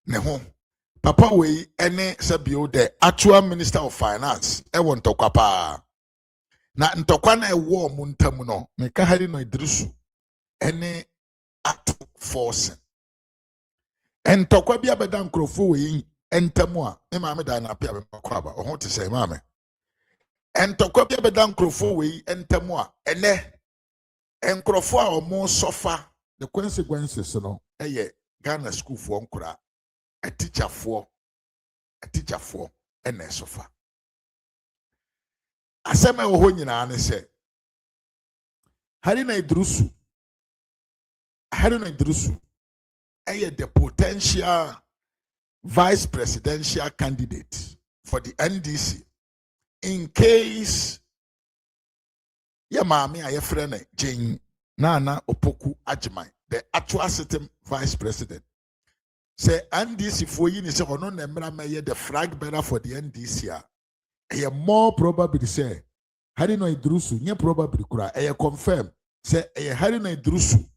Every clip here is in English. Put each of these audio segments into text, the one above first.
ne ho papa we ene sabio the actual minister of finance e won ntokwa pa na ntokwa na e wo mu ntam no meka Haruna Iddrisu ene ATO FORSON entokwa bia beda nkrofo we entamu a me ma me da na pia me kwa ba ho te se ma me entokwa bia beda nkrofo we entamu a ene enkrofo a omo sofa the consequences no eye Ghana school for nkura a teacher for ene sofa asema ho nyina ne se Haruna Iddrisu the potential vice presidential candidate for the NDC in case ya maami a yefrene Jane Nana Opoku Agyeman, the actual sitting vice president. Say NDC for you say ono na mmra meye the flag bearer for the NDC a more probably say Haruna Iddrisu nye probably kura e confirm say Haruna Iddrisu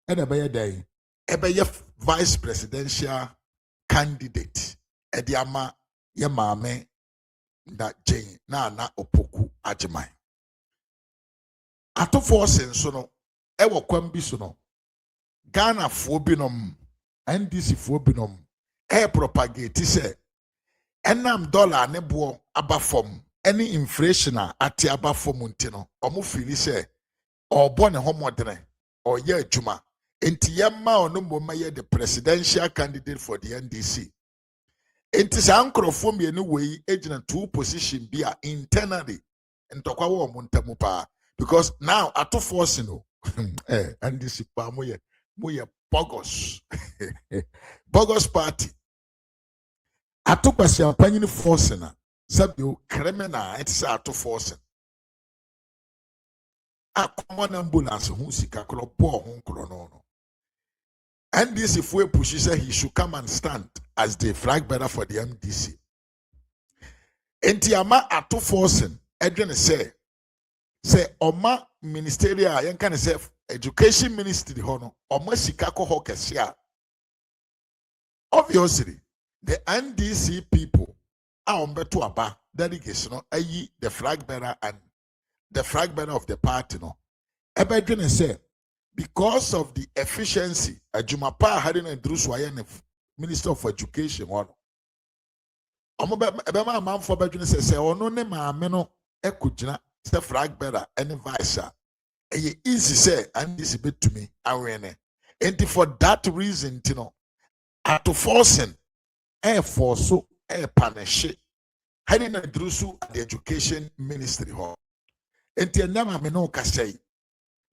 and a vice presidential candidate Ediama Yamame that Jane Nana Opoku Agyeman. ATO FORSON so no ewo kwambi so no Ghana fo binom NDC fo binom propagate say enam dollar ne bo aba fom any inflation ati aba fom ntino omo feel say obo ne homodene or ye adwuma enti yemma ono mboma ye the presidential candidate for the NDC enti sankrofo mienu wei agina two position bia internally ntokwa wo mo ntamu pa because now ATO FORSON no NDC pa mo ye bogus bogus party ATO kwasi apanyini FORSON na sabio criminal it's ATO FORSON a common ambulance who sika kro po ho kro no NDC for push say he should come and stand as the flag bearer for the MDC. Entiama ATO FORSON edwene say oma ministerial yen kan say education ministry ho no oma sika ko ho kese a obviously the NDC people are ombeto aba delegation no ayi the flag bearer and the flag bearer of the party no ebedwene say because of the efficiency adwuma pa Haruna Iddrisu aye minister of education one omo be ma manfo bedwene say ono ne maame no ekugina the flag bearer any vice easy say and this betumi awene and for that reason ATO FORSON force punish Haruna Iddrisu at the education ministry hall and nyama me no ka say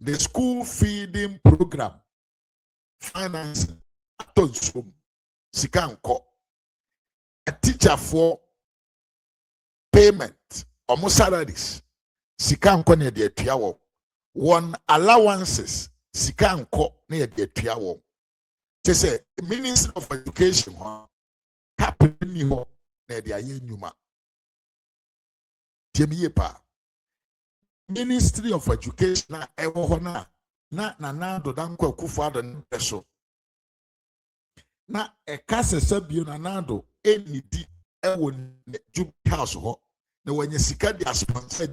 the school feeding program financing atonsum sikanko a teacher for payment almost salaries sikanko ne de atua one allowances sikanko ne de atua wo te say minister of education happening ho na de aye nyuma temiye pa Ministry of Education na ewo ho na do danko akufo ado npeso na ekase sabio na nado enidi ewo Jubilee House ho na wanya sika dia sponsor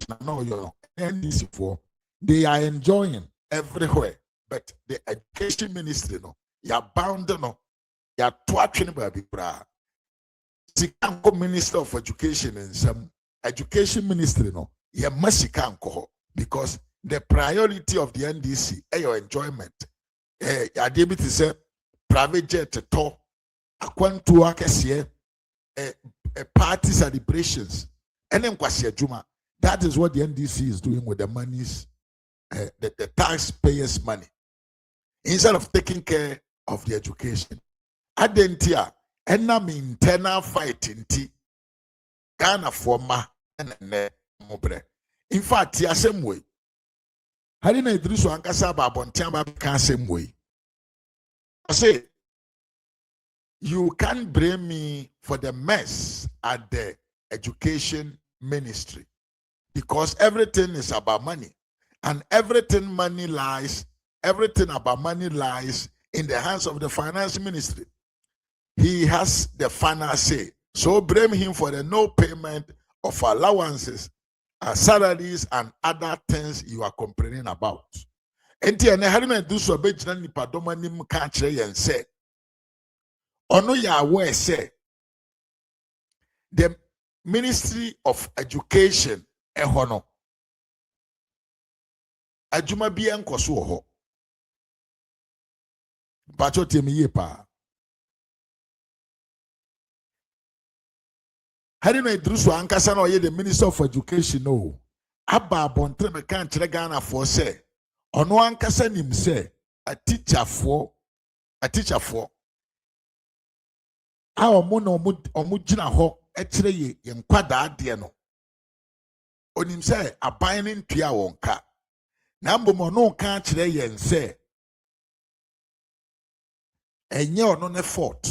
na oyo NDC for they are enjoying everywhere but the education ministry no ya bound no ya to atwene ba bi bra sika ko minister of education in some education ministry no ye masika anko because the priority of the NDC your enjoyment I dey to say private jet to akwantu akese party celebrations and then kwasi adwuma. That is what the NDC is doing with the monies the taxpayers money instead of taking care of the education adentia enam internal fight inti Ghana forma and mobre. In fact, the same way. Haruna Iddrisu ankasa ba bontia ba ka same way. I say, you can't blame me for the mess at the education ministry because everything is about money and everything about money lies in the hands of the finance ministry. he has the final say. So blame him for the no payment of allowances, salaries, and other things you are complaining about. Enti ene Haruna Iddrisu abegyina nipadɔm anim ka kyerɛ yɛn sɛ ɔno yɛ aware sɛ the Ministry of Education ɛhɔ no adwuma bi ɛnkɔ so wɔ hɔ. Mpatsɔ tie me yie paa. Haruna Iddrisu ankasa na ɔyɛ the Minister of Education no aba abɔnten meka nkyerɛ Ghanafoɔ sɛ ɔno ankasa nim sɛ a teacherfoɔ a ɔmo na ɔmo gyina hɔ ɛkyerɛ yɛ nkwadaa adeɛ no onim sɛ aban ne ntua wɔn ka na mbom ɔno ka kyerɛ yɛn sɛ ɛnyɛ ɔno ne fault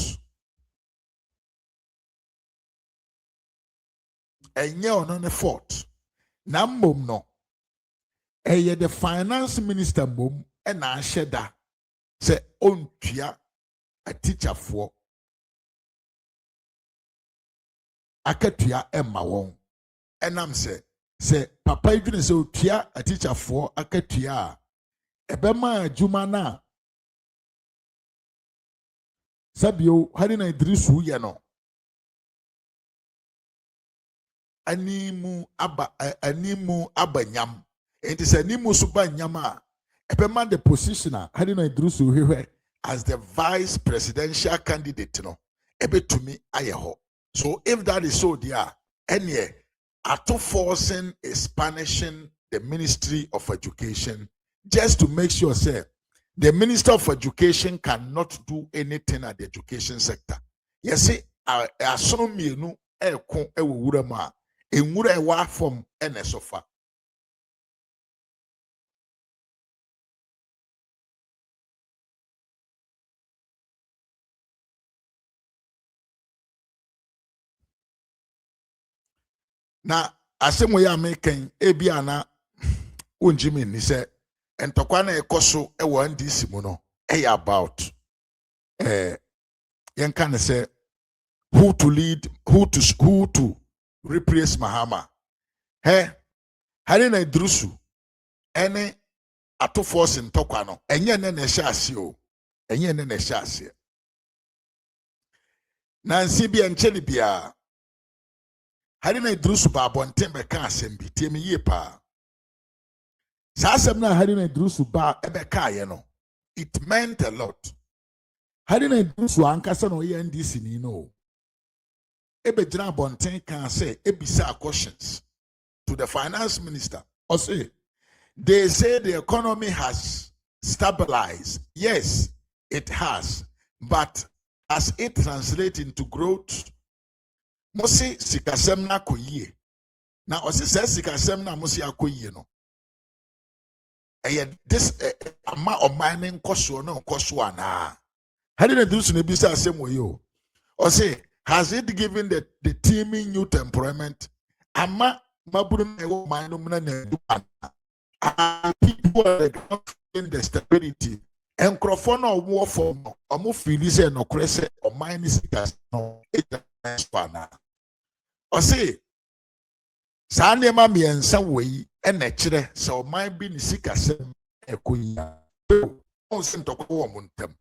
ɛnyɛ ɔno ne fault na mbom no ɛyɛ the finance minister mbom ɛna ahyɛ da sɛ ɔntua a teacherfoɔ akatua ɛma wɔn ɛnam sɛ papa yi dwene sɛ otua a teacherfoɔ akatua a ɛbɛma adwuma na sabio Haruna Iddrisu yɛ no animu aba nyam. Enti sɛ animu so ba nyam a ɛbɛma the position a Haruna Iddrisu hwehwɛ as the vice presidential candidate no ɛbɛtumi ayɛ hɔ. So if that is so there, any ATO FORSON is punishing the Ministry of Education just to make sure say the Minister of Education cannot do anything at the education sector. Yes, see, astronomy no eko ewura ma enwura ewa from NSOFA. Na asemo ya American ebia na unjimi ni se entokwa na ekoso ewo NDC mu no about yen kan say who to lead, who to replace Mahama. Haruna Iddrisu ene ATO FORSON ntokwa no enye ne na hyase o enye ne na hyase na nsi bia ncheli bia Haruna Iddrisu ba abonten beka asem bi tie me yie pa sa asem na Haruna Iddrisu ba ebeka ye no it meant a lot. Haruna Iddrisu ankasa no ye NDC ni no ebegyina abonten kan say ebisa questions to the finance minister or say they say the economy has stabilized. Yes, it has, but as it translates into growth, Mosi sikasem na koyie. Na osi se sikasem na mosi akoyie no. This ama omanen koso no koso ana. Haruna Iddrisu ne bisa asem wo yo. Osi has it given the teaming youth employment? Ama maburu na ewo manu na na people are in the stability. And Crofona war for omo filise no krese o minus no etana. O say saa nneɛma mmiɛnsa wɔ yi ɛna kyerɛ sɛ ɔman bi ne sikasɛm ɛkɔ yi ɔn sɛ ntɔkwa wɔ mo ntam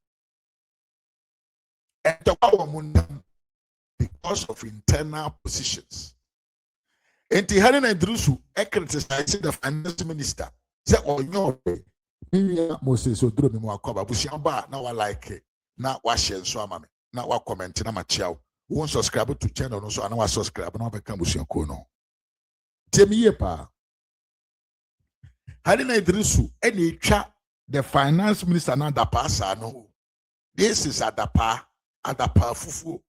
ntɔkwa wɔ mo ntam because of internal positions. Enti Haruna Iddrisu criticize the finance minister sɛ ɔnyɛ ɔbɛ Moses oduro mi mu akɔba busua ba na wa like na wa share nso ama me na wa comment na ma kyia wo subscribe to channel no so na wa subscribe na wa bɛka busua ko no Temiye pa. Haruna Iddrisu eni etwa the finance minister na adapa sa no. This is adapa fufu.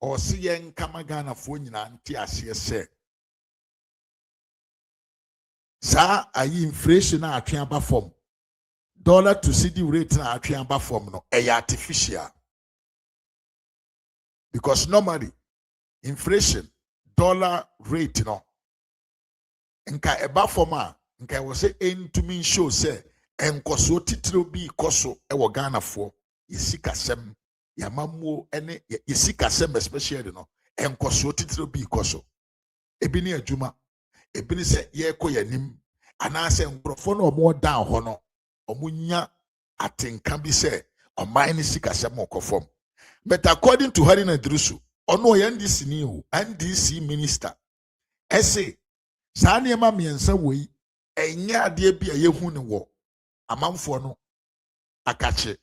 O si yen kama Ghana fo nyina nti ase se. Sa ayi inflation na atwe aba form. Dollar to CD rate na atwe aba form no e artificial. Because normally inflation dollar rate no nka eba forma nka wo se entumi show say enkoso titiro bi koso e wo Ghana fo yisikasem yamamuo ene yisikasem especially no enkoso titiro bi koso ebi ne adwuma ebi ne se yeko yanim anase nkrofo no omo down ho no omunya atenka bi se oman ne sikasem okofom. But according to Haruna Iddrisu, ono NDC ni o NDC minister ese saa nneɛma mmiɛnsa wei ɛnyɛ adeɛ bi a yɛhu ne wɔ amanfoɔ no akache.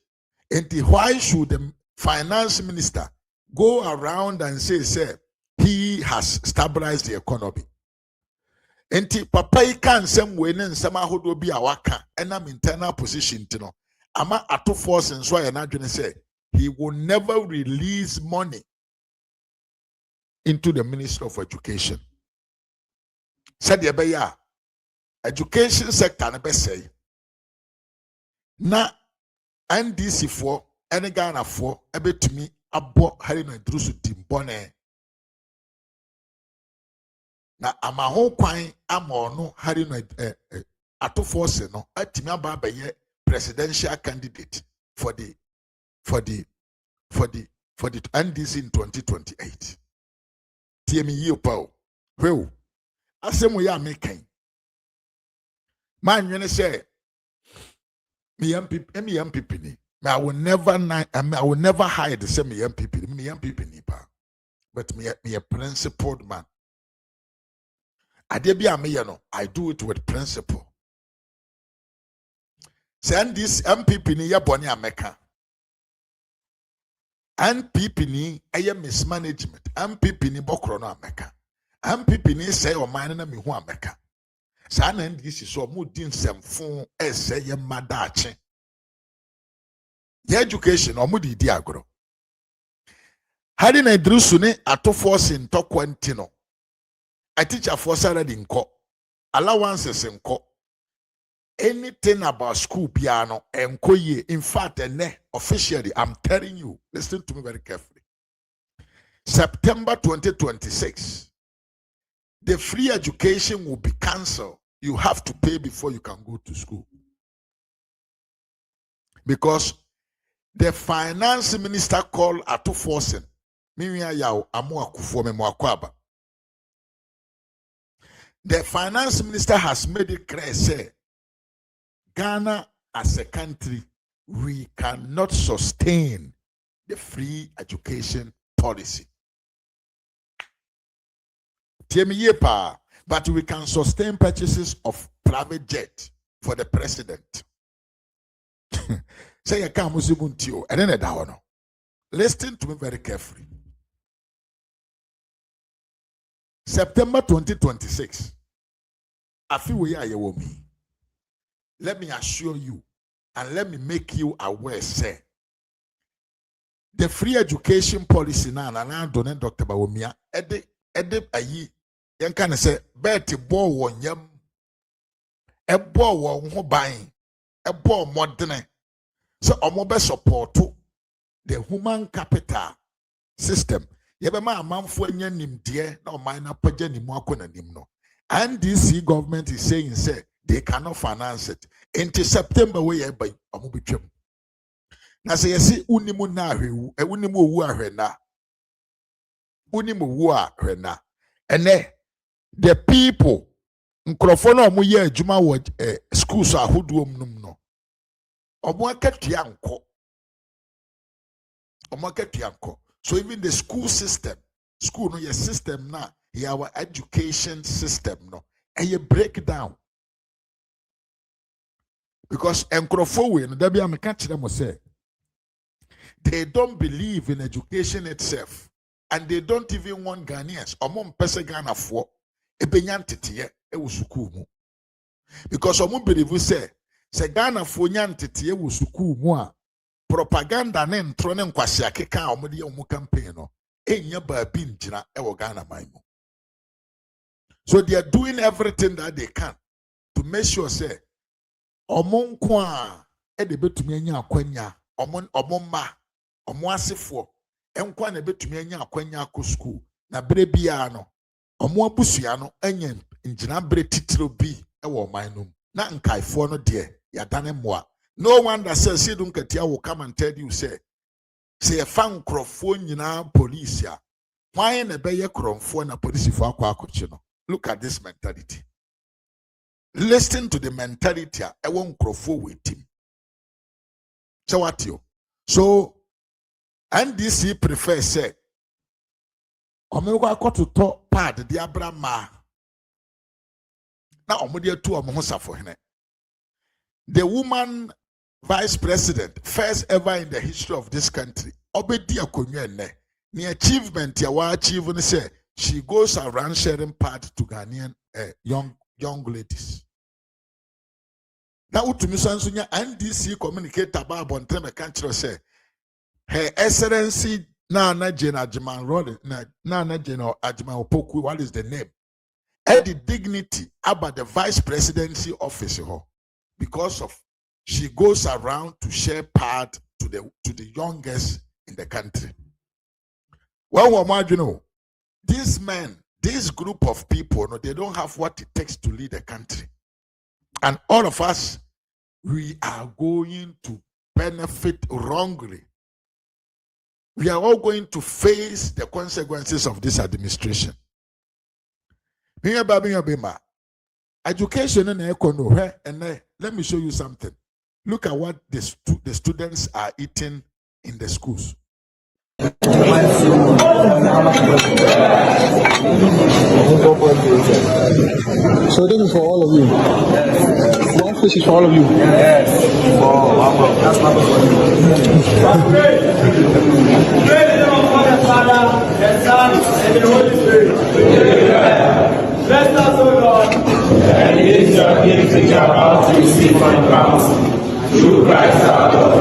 Enti why should the finance minister go around and say he has stabilized the economy? Enti papa yi ka nsɛm wei ne nsɛm ahodoɔ bi a waka ɛnam internal position ti no ama ATO FORSON nso ayɛ n'adwene sɛ he will never release money into the Ministry of Education. Said the education sector ne say na NDC for any Ghana for ebetumi abo Haruna Iddrisu timbone na amaho kwan amono Haruna ATO FORSON no atimi aba abaye presidential candidate for the NDC in 2028. TME yi pa o asemu ya mekan man nwene say me MPP ni I will never hide the same MPP ni pa, but me a principled man. Ade bia me no I do it with principle. Send this MPP ni ya boni ameka MPP ni eye mismanagement MPP ni bokro no ameka MPP ni say o man na me hu ameka sa na NDC so mo din semfon ese ye madache ye education o mo di agro Haruna Iddrisu ne ATO FORSON to kwantino a teacher for salary nko allowances nko anything about school piano enko ye. In fact officially I'm telling you, listen to me very carefully, September 2026 the free education will be cancelled. You have to pay before you can go to school. Because the finance minister called ATO FORSON. The finance minister has made it clear, say, Ghana as a country, we cannot sustain the free education policy. But we can sustain purchases of private jet for the president. Say and then listen to me very carefully. September 2026. I feel we are me. Let me assure you and let me make you aware, say, the free education policy now, and I don't Dr. Bawumia, Ede ayi yanka say bet bo won yam ebo wo ho ban ebo modene so omo be support the human capital system yebe ma amanfo anya nimde na oman na pagya nimu akona nim no, and this government is saying say they cannot finance it until September we ye by omo betwam na say yesi unimu na ahwewu unimu owu ahwena unimu a rena ene the people nkrofo na omo ye adwuma wo schools ahoduom num no omo akatua nko so even the school system no your system na our education system no e breakdown because nkrofo we no da bia me ka kire mo say they don't believe in education itself. And they don't even want Ghanaians. Omon pese Ghana for ebenyan tetiye e wo school mu. Because omon believe say Ghana for nyan tetiye wo school mu a propaganda ne ntro ne nkwase akeka a omode ye omo campaign no enya ba bi ngina e wo Ghana man mu. So they are doing everything that they can to make sure say omon ko a e de betumi anya akwanya omon ma omo asefo enkwa na betumi anya akwanya akọ school na bere bia no omo abusua no anya ngina bere titiro bi e wo man no na nkaifo no de ya dane moa No one that says Sidun Katia will come and tell you, say a fan crofone in police ya. Why in a bayer crofone a police for aquacuchino? Look at this mentality. Listen to the mentality. I won't crofo with him. So what you? So NDC prefers say, Omega got to talk part the Abrama. Now, Omodia two Omohosa for him. The woman vice president, first ever in the history of this country, Obedia Kunyene, the achievement Yawa achieving say she goes around sharing part to Ghanaian young ladies. Now, to me, Sansunya NDC communicate about Bonteme country say Her Excellency Nana Jena Ajiman Rod Nana Jena Ajiman Opoku, what is the name? Had the dignity about the vice presidency office because of she goes around to share part to the youngest in the country. Well, you know, these men, this group of people, no, they don't have what it takes to lead the country. And all of us, we are going to benefit wrongly. We are all going to face the consequences of this administration. Education and economy, and let me show you something. Look at what the students are eating in the schools. So this is for all of you. Yes. One fish is for all of you. Yes. That's my praise the Father, the Son, and the Holy Spirit. Bless us, O Lord. And it is your gift which you are about to receive from the cross. Through Christ our Lord.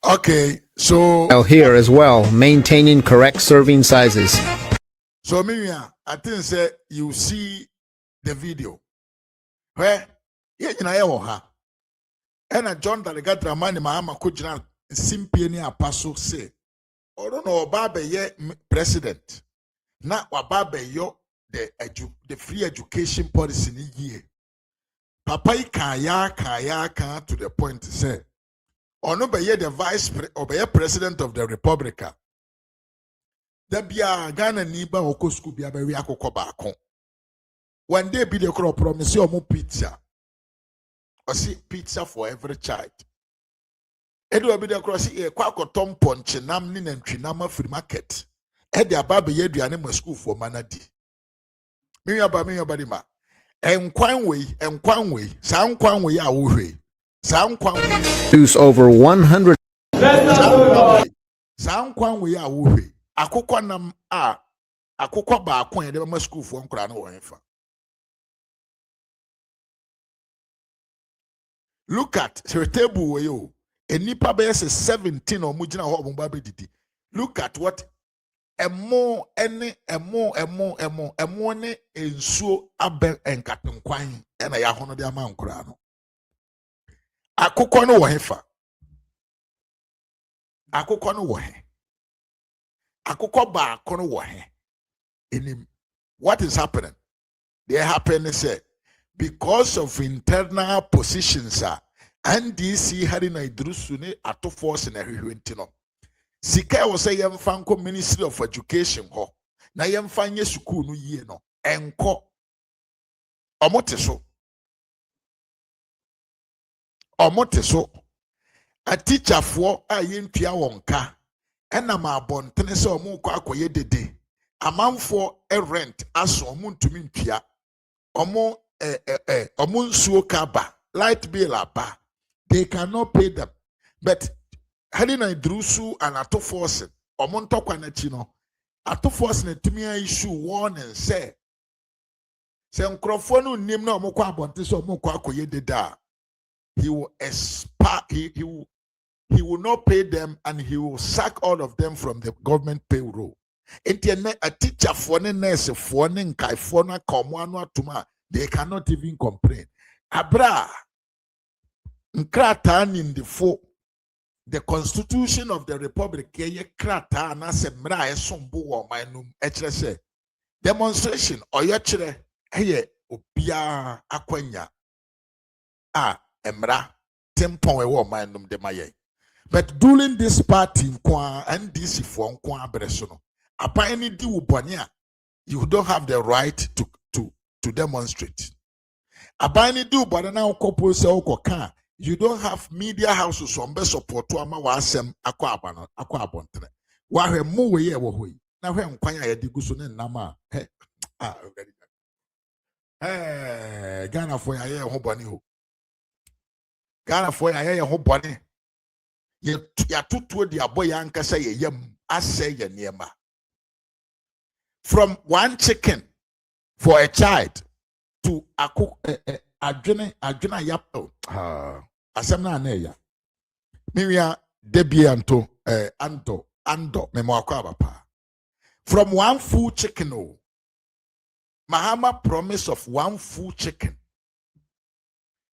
Okay, so here as well, maintaining correct serving sizes. So Miriam, I think say you see the video. Where yeah, you know, and John Dalegat Ramani Mahama Kujina Simpiani Apostle say, I don't know Babe ye president. Not Wababe yo the free education policy in year. Papa kaya to the point to say, or no be the vice or be president of the Republic. There be a Ghana niba oko school be a very akoko baako. One day be the crop promise you more pizza. Or see pizza for every child. Edu be the cross see a kwako tom ponche nam ni nantwi nama free market. Edi ababe ye duane mo school for manadi. Me yaba ma. Enkwan we sa nkwan we a wo hwe. Sa nkwan Use over 100 sa nkwan we a wo hwe. Akukwa nam a akukwa baako ye de ma school for nkura no wo hefa. Look at the table where you enipa be 17 or mujina ho omba be didi. Look at what emo ne ensuo abe enkatenkwan na ya hono de ama nkura no. Akukwa no wo hefa. Akukwa no wo he. Akukwa baako no wo he. Enim. What is happening? They happen say because of internal positions NDC Haruna Iddrisu ne ATO FORSON na hwehwenti no. Sika was a young Franco Ministry of Education ho. Na young fanye suku no ye no. Enko. Omoteso. Omoteso. A teacher for a yentia wonka. Ena ma abontene se omo kwa akoye dede. Amanfo rent aso omo ntumi ntua. Omo omo nsuo kaba, light bill aba. They cannot pay them. But Haruna Iddrisu and ATO FORSON, omo ntokwa na chi no. ATO FORSON tumi issue warning say nkrofo no nim na omo kwa abonte so omo kwa akoye dede a, he will expire, he will not pay them and he will sack all of them from the government payroll. A teacher for the nurse for nkai for na komo atuma, they cannot even complain. Abra nkrata in the four, the Constitution of the Republic ye krata na se mra esombo wo manum echere se demonstration oyechere eye obia akwanya a emra tempon we wo manum de maye. But during this party, NDC for Bresono, apparently you don't have the right to demonstrate. Apparently do but now couple say you don't have media houses on best support to ama wasem akwa abontre. Wa hwe mo we ye wo hoyi. Na hwe nkwanya ya diguso ne nama. Ghana for ya ye ho boni ho. Ghana for ya ye ho boni. Ya tutu di aboy ankasa ye yam asay ye niema. From one chicken for a child to adwene yapo asem na ya miwia debi anto memo akwa abapa. From one full chicken Mahama promise of one full chicken,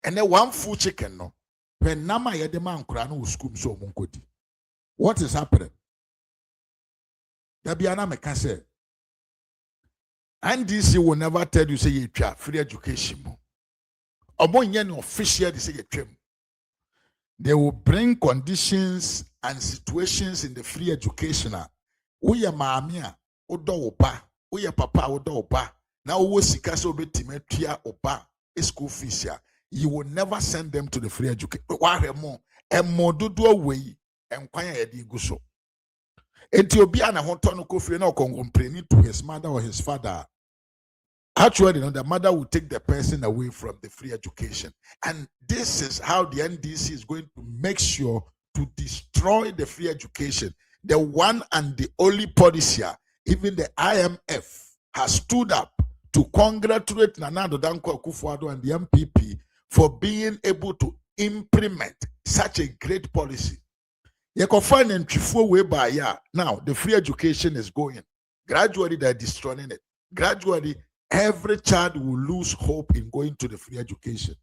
and then one full chicken no when nama yedema nkura no school so munkodi. What is happening? Dabiana meka say NDC will never tell you say you try free education. Official they say you. They will bring conditions and situations in the free education. We are mamia, odo oba, we are papa odo oba. Now we sika so betime tia oba school fees. You will never send them to the free education. Why more? And more do away and kwanya yedi guso. Ethiopia na hontono kofi na complaining to his mother or his father. Actually, the mother will take the person away from the free education. And this is how the NDC is going to make sure to destroy the free education. The one and the only policy, even the IMF has stood up to congratulate Nana Addo Dankwa Akufo-Addo and the MPP for being able to implement such a great policy. Now, the free education is going. Gradually, they're destroying it. Gradually, every child will lose hope in going to the free education.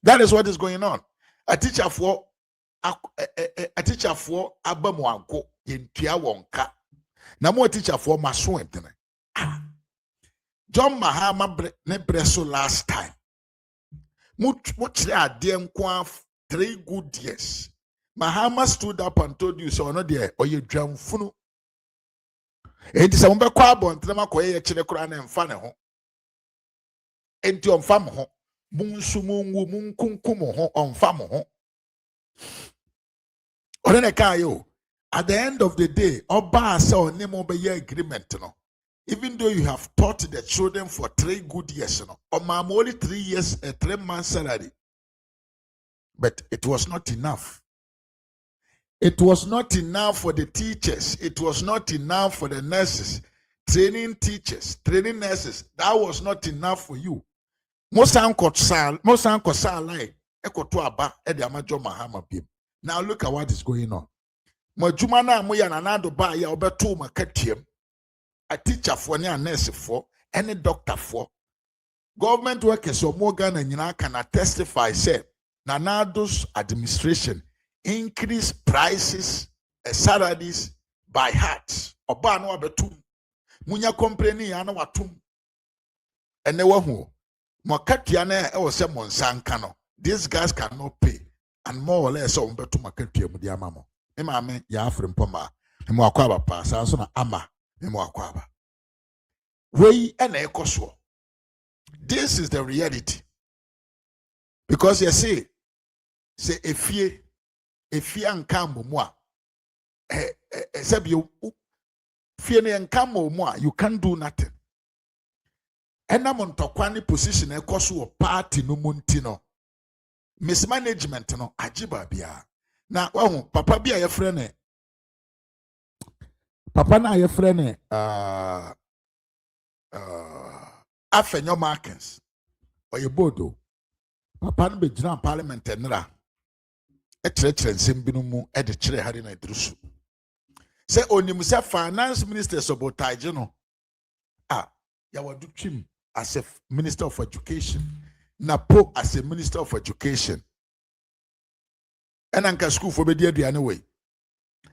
That is what is going on. A teacher for Abamwanko in Tiawonka. Na mo teacher for Maso entene. John Mahama Nebreso last time. Much there 3 good years. Mahama stood up and told you so no there or you drum funu. It is a number carbon, Tramakoya Chinekran and Fanaho. Enti on famo, Munsumungu Munkunkumo on famo. Orenekayo, at the end of the day, Oba saw Nemo Beye agreement. No? Even though you have taught the children for 3 good years, no? Or only 3 years, a 3-month salary. But it was not enough. It was not enough for the teachers. It was not enough for the nurses. Training teachers, training nurses. That was not enough for you. Now look at what is going on. A teacher for a nurse for any doctor for government workers or more Ghana and can testify say Nana Addo's administration increase prices salaries by heart. Oba no abetum. Munya complaining ya na watum. Ene wahu. Mwakatia na ewo se monsanka no. These guys cannot pay. And more or less on betu makatia mudi amamo. Mame ya afrim poma. Emo akwaba pa sanso na ama emo akwaba. Wei ena ekoso. This is the reality. Because you see, say efie ankambo mwa. Sebi fie ne ankambo mwa, you can't do nothing. Ena montokwani position ekoso party no muntino. Mismanagement no ajiba bia. Na wahu papa bia ye frene. Papa na ye frene Afenyo Markins oye bodo. Papa no be jina parliament enra. Etre nsem binu mu e de kire Haruna Iddrisu. Se onim se finance minister sabotage no. Ya wadu twim as a minister of education. Napo as a minister of education. Enanka school for be dia duane we.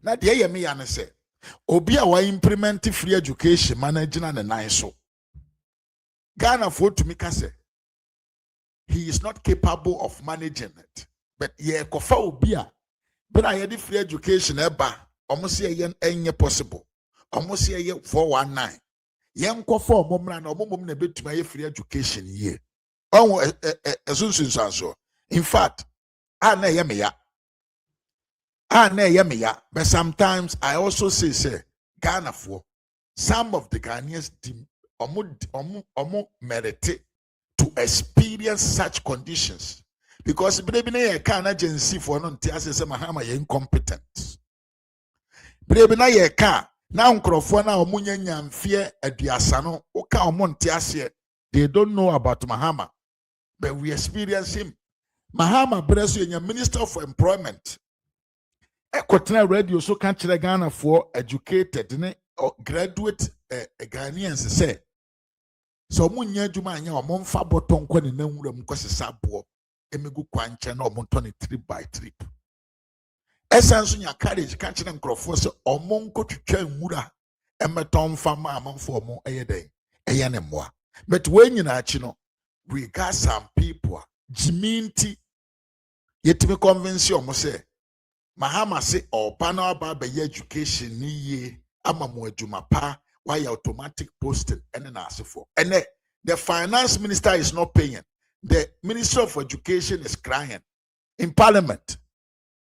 Na de ye me ya ne se obi a wa implement free education managing na nine so. Ghana for to me say he is not capable of managing it. But ye kofa obi a but I had free education eba almost ye enye possible. Almost ye 419. Yen kofa omomra na omomom na betuma ye free education ye. In fact, na yemeya. But sometimes I also say Ghana for some of the Ghanaians merit to experience such conditions because baby na ye can agency for no ntia say mahama ye incompetent. Baby na ye ka na nkrofo na omunya nyamfie aduasa no o ka omo ntia se they don't know about Mahama. But we experience him. Mahama Bresu, your Minister for Employment. Ekotena radio so can't Ghana for educated graduate Ghanaians say. So munya juma nya omonfa boton kwa ni nwura mu kwese sabo emegu kwanche na omontoni trip by trip. Esanso nya courage can't chere nkrofo se omonko twetwa nwura emeton fama amanfo omo eyeden eyane moa. But when you na achi no we got some people jiminti yet me convince you say Mahama say panel ba education ni ye ama mo adwuma pa why automatic posting and then ask for and the finance minister is not paying, the minister of education is crying in parliament.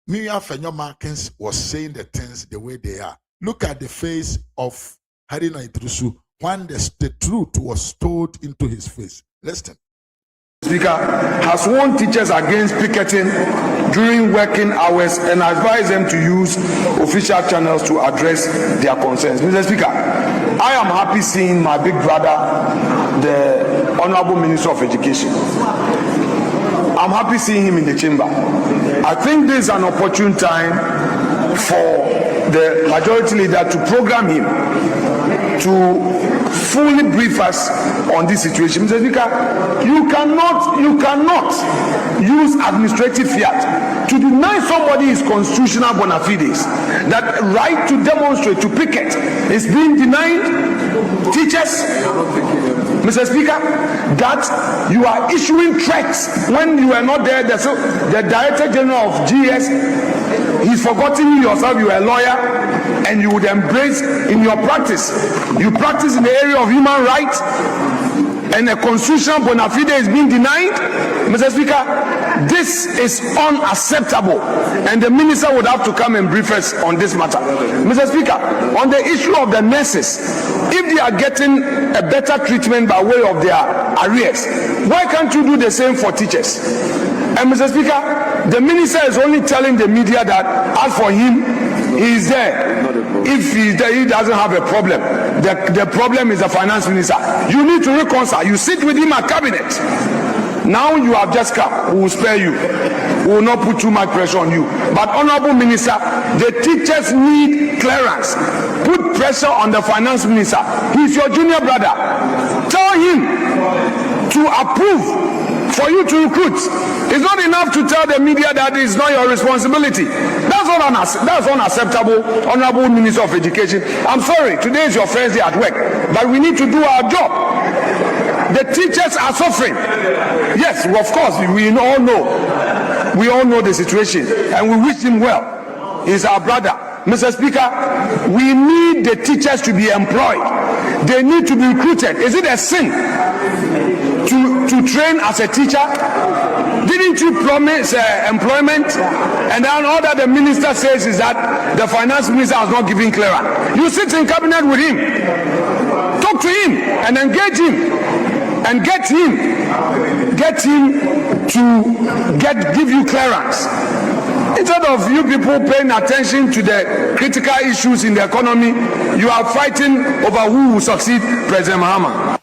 Miriam Fenyo Markins was saying the things the way they are. Look at the face of Haruna Iddrisu when the truth was told into his face. Listen. Speaker has warned teachers against picketing during working hours and advised them to use official channels to address their concerns. Mr. Speaker, I am happy seeing my big brother, the Honorable Minister of Education. I'm happy seeing him in the chamber. I think this is an opportune time for the majority leader to program him to fully brief us on this situation. Mr. Speaker, you cannot use administrative fiat to deny somebody his constitutional bona fides. That right to demonstrate, to picket, is being denied. Teachers, Mr. Speaker, that you are issuing threats when you are not there. The Director General of GS, he's forgotten you yourself, you are a lawyer, and you would embrace in your practice. You practice in the area of human rights, and a constitutional bona fide is being denied. Mr. Speaker, this is unacceptable, and the minister would have to come and brief us on this matter. Mr. Speaker, on the issue of the nurses, if they are getting a better treatment by way of their arrears, why can't you do the same for teachers? And Mr. Speaker, the minister is only telling the media that as for him, he is there. If he is there, he doesn't have a problem. The problem is the finance minister. You need to reconcile. You sit with him at cabinet. Now you have just come. We will spare you. We will not put too much pressure on you. But Honorable Minister, the teachers need clearance. Put pressure on the finance minister. He's your junior brother. Tell him to approve for you to recruit. It's not enough to tell the media that it's not your responsibility. That's unacceptable, Honorable Minister of Education. I'm sorry, today is your first day at work, but we need to do our job. The teachers are suffering. Yes, of course, we all know the situation, and we wish him well. is our brother. Mr. Speaker, we need the teachers to be employed. They need to be recruited. Is it a sin to train as a teacher? Didn't you promise employment? And then all that the minister says is that the finance minister has not given clearance. You sit in cabinet with him, talk to him and engage him and get him to give you clearance. Instead of you people paying attention to the critical issues in the economy, you are fighting over who will succeed President Mahama.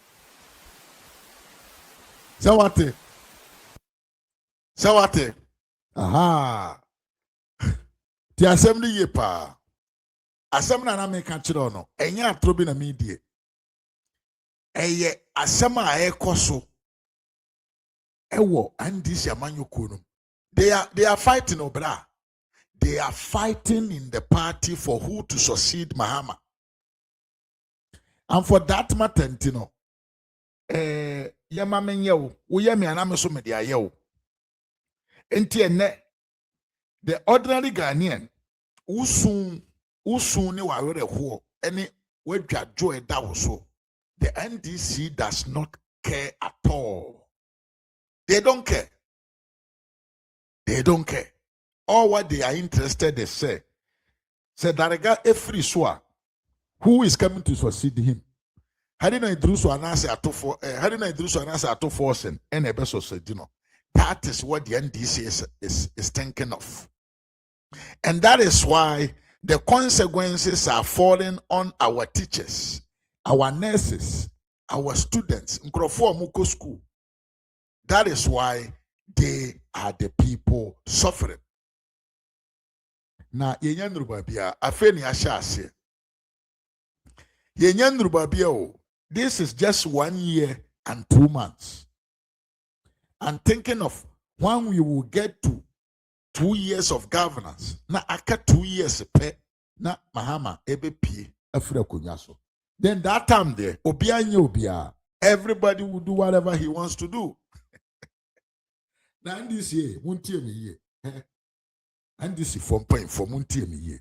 Sawate. Aha. The assembly ye pa. Assembly na me ka kire no. Enya atrobi na me die. Eye asema a ekoso. Ewo andisi amanyoko no. They are fighting obra. They are fighting in the party for who to succeed Mahama. And for that matter, Tino, yama menyew, uyemi aname so media yew. Entienne, the ordinary Ghanaian, usun ne wawere huo, any wedja joy dawoso. The NDC does not care at all. They don't care. They don't care. All what they are interested in say Darega every soa who is coming to succeed him. Haruna Iddrisu anase ATO FORSON and ebeso sedino. That is what the NDC is thinking of. And that is why the consequences are falling on our teachers, our nurses, our students, nkrofo muko school. That is why they are the people suffering. Na yenyan rubabia afeni ashase. Yenyan rubabia o. This is just 1 year and 2 months. I'm thinking of when we will get to 2 years of governance. Na aka 2 years pe na Mahama EBP afra kunyaso. Then that time there, everybody will do whatever he wants to do. Now this year, muntie me ye. And this is from point for muntie me ye.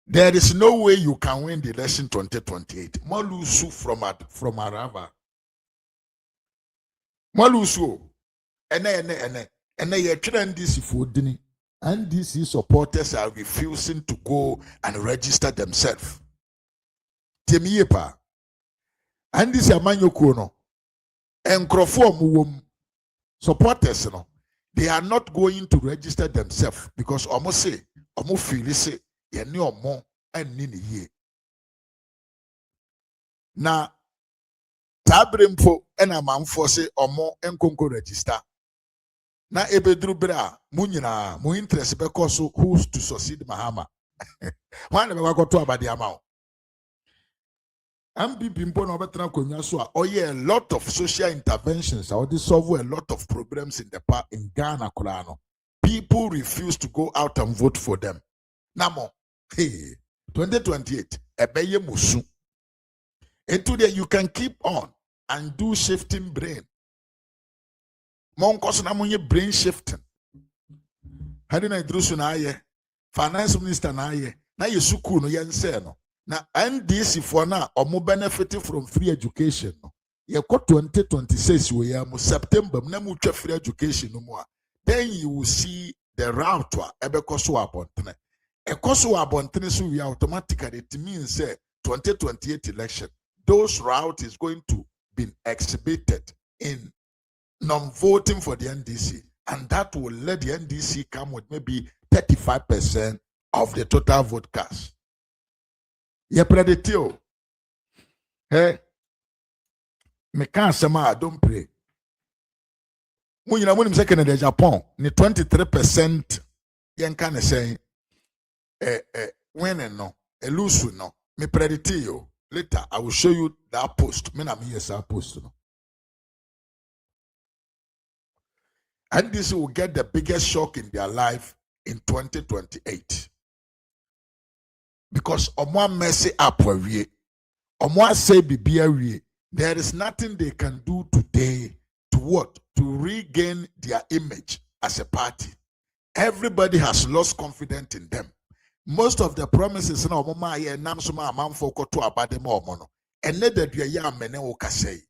There is no way you can win the election 2028. Molusu from Arava. Molusu. Ene ye trend this for dini. And these supporters are refusing to go and register themselves. Temiyepa. And this amanyoko no. Enkrofo muwom. Supporters no. They are not going to register themselves because omo feel say ye ni omo and nini ye. Na tabrempo ena manfo say omo enkonko register. Na ebedru bra munyina mu interest because who's to succeed Mahama. One be wakoto abadi amao. MPP mpo na obetra konya so a lot of social interventions or they solve a lot of problems in Ghana Kulano. People refuse to go out and vote for them. Namo, hey, 2028, ebeye musu. And today you can keep on and do shifting brain. Monkos na munye brain shifting. Haruna Iddrisu na aye, finance minister na aye, na yesuku no yense no. Na NDC for now omo benefiting from free education no. Ye ko 2026 we am September na mu twa free education no mo a. Then you will see the route to ebekoso abontene. Ekoso abontene so we automatically it means 2028 election. Those route is going to be exhibited in non-voting for the NDC, and that will let the NDC come with maybe 35% of the total vote cast. Ye preditio. Hey, me can't say I don't pray. When you know when second in Japan, ni 23% yen can say when no, a loose no. Me preditio. Later I will show you that post. Me na me yes post no. And this will get the biggest shock in their life in 2028. Because Omwa mercy up Omwa say there is nothing they can do today to what? To regain their image as a party. Everybody has lost confidence in them. Most of the promises na omoma ye nam so ma amanfo koto abade ma omo no enne da dua ya amene wo kasei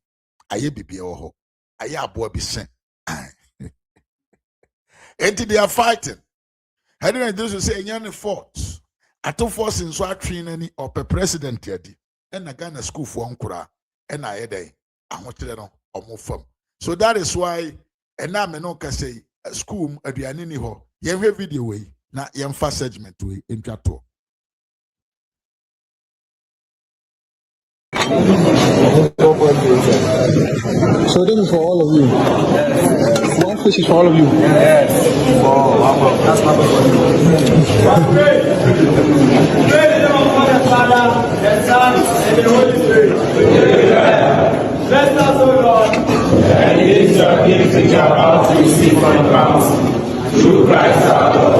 aye bibie wo ho aye abo bi sen enti they are fighting. Haruna Iddrisu say enyan fort ATO FORSON so atwe nani ope president yadi na Ghana school for nkura na aye den ahokyere no omo fam. So that is why ena me no kasei school aduane ni ho yehwe video we na yemfa segment we entwato. So this is for all of you. Yes. One fish is for all of you. Yes. Oh, that's my Pray the name of God the Father, the Son, and the Holy Spirit. Bless us, O Lord. And it is your gift which are about to receive from the grounds. Through Christ our Lord.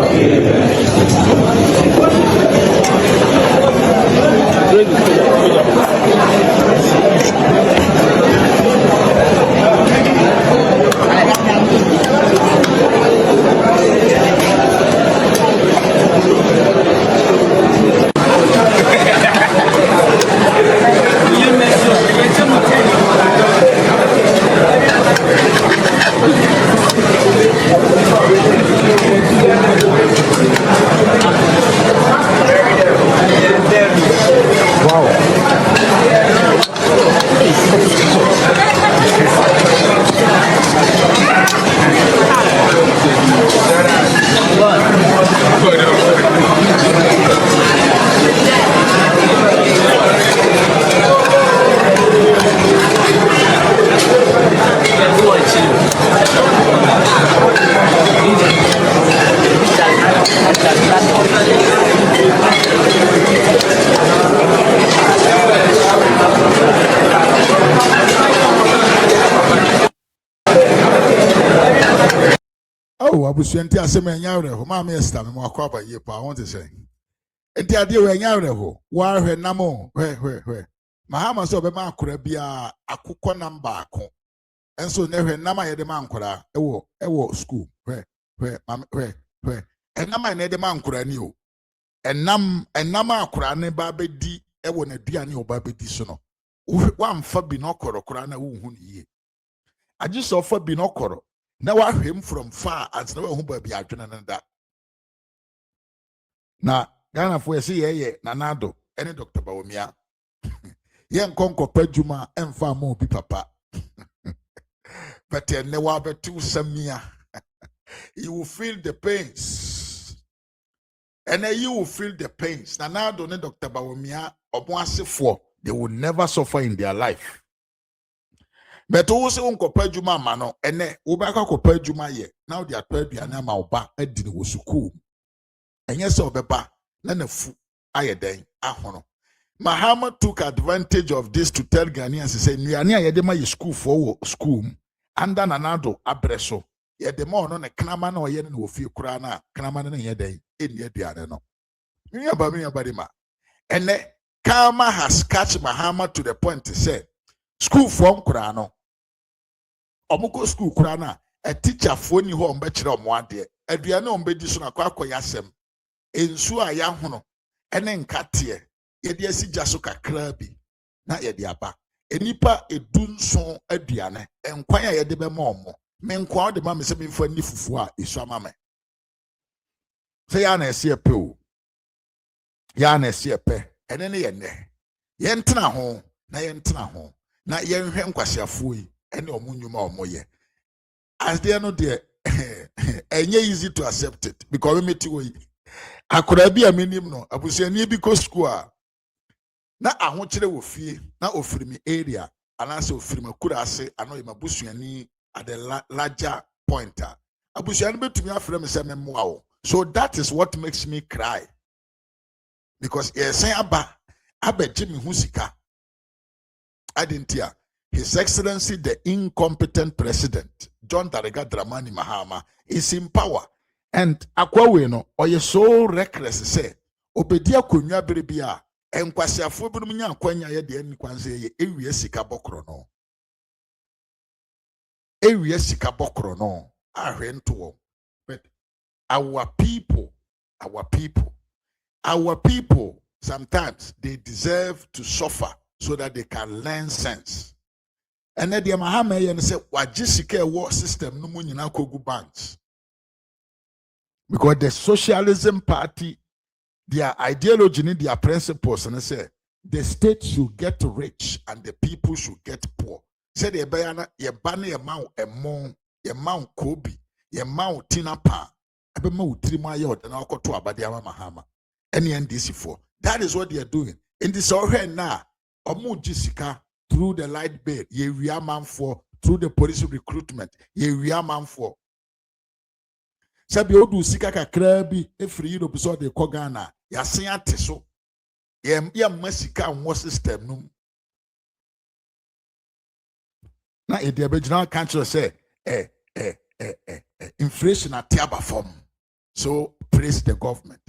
Oh, abusuanti asem anyawre ho ma me esta me mo akwaba ye pa won te say enti ade we anyawre ho wa hwe namo hwe mahama so be ma akora bia akukọ namba ako enso ne hwe nama ye de ma ankora ewo school hwe enama ne de ma ankora ni o enama akora ne ba bedi ewo na duane o ba bedi so no wa mfa bi no korokora na wo hu ni ye agi so fa bi no koro na wa hwem from far as na wa hu ba bi adwene na da na Ghana fo yesi ye na nado ene Dr. Bawumia yen konko padwuma emfa ma obi papa but ne wa betu samia you will feel the pains and you will feel the pains na nado ne Dr. Bawumia obo asefo they will never suffer in their life. But also unko padwuma ma no ene wo ba ka ko padwuma ye now they are aduane ma oba adi wo suku enye se obeba na nafu ayeden ahono. Mahama took advantage of this to tell Ghanaians say nuane ayede ma ye school for wo school anda nanado abreso ye de ma ono ne knama na oye ne wo fie kura na knama na ye den eni aduane no mi abadi ma ene Karma has catch Mahama to the point to say school from Kurano. Omoko school Kurana, a teacher phone you home bachelor mwade, a diano bedison a quaco yasem, in sua yahono, and then katie, yediasi jasuka krabi, not yediaba, a nipa a dun son a diane, and quire yedebe momo, men qua the mammy semi for nifua is your mamma. Say Yana see a pill. Yana see a pe. And then yentna ho na yentna ho na yenhwe nkwasiafo yi ene omunyuma omoye as they no there enye easy to accept it because we meet we akora bi aminim no abusuani bi ko school na ahokyere wo fie na ofirimi area anase ofirima kura ase ano ye mabusuani at the larger pointer abusuani betumi afre me se memmoa wo. So that is what makes me cry. Because yes, Abba Jimmy Husika, I didn't hear His Excellency the incompetent President John Darega Dramani Mahama is in power, and Aquaweno or you so reckless say Obedia Kunya Bribia and Kwasia Fubrumian Quenya de Enkwanze Ewie Sika Bokrono. area sika bokro no ahwe nto. But our people sometimes they deserve to suffer so that they can learn sense. And then the Mahama and say wajisika war system no munyina kogu banks. Because the socialism party, their ideology, their principles, and they say the state should get rich and the people should get poor. Say the bayana ye bani ye mount kobi, ye mount tinapa, abema utrima yod and alkoto abadiama mahama. Any NDC for that is what they are doing. In this already now, omu jisika through the light bill, ye man for through the police recruitment, ye man for. Sabi odu sika kakra bi efiri yi episode de ko Ghana ya sen ate so ye masika nwo system num na e de abegina country say inflation ate aba form, so praise the government.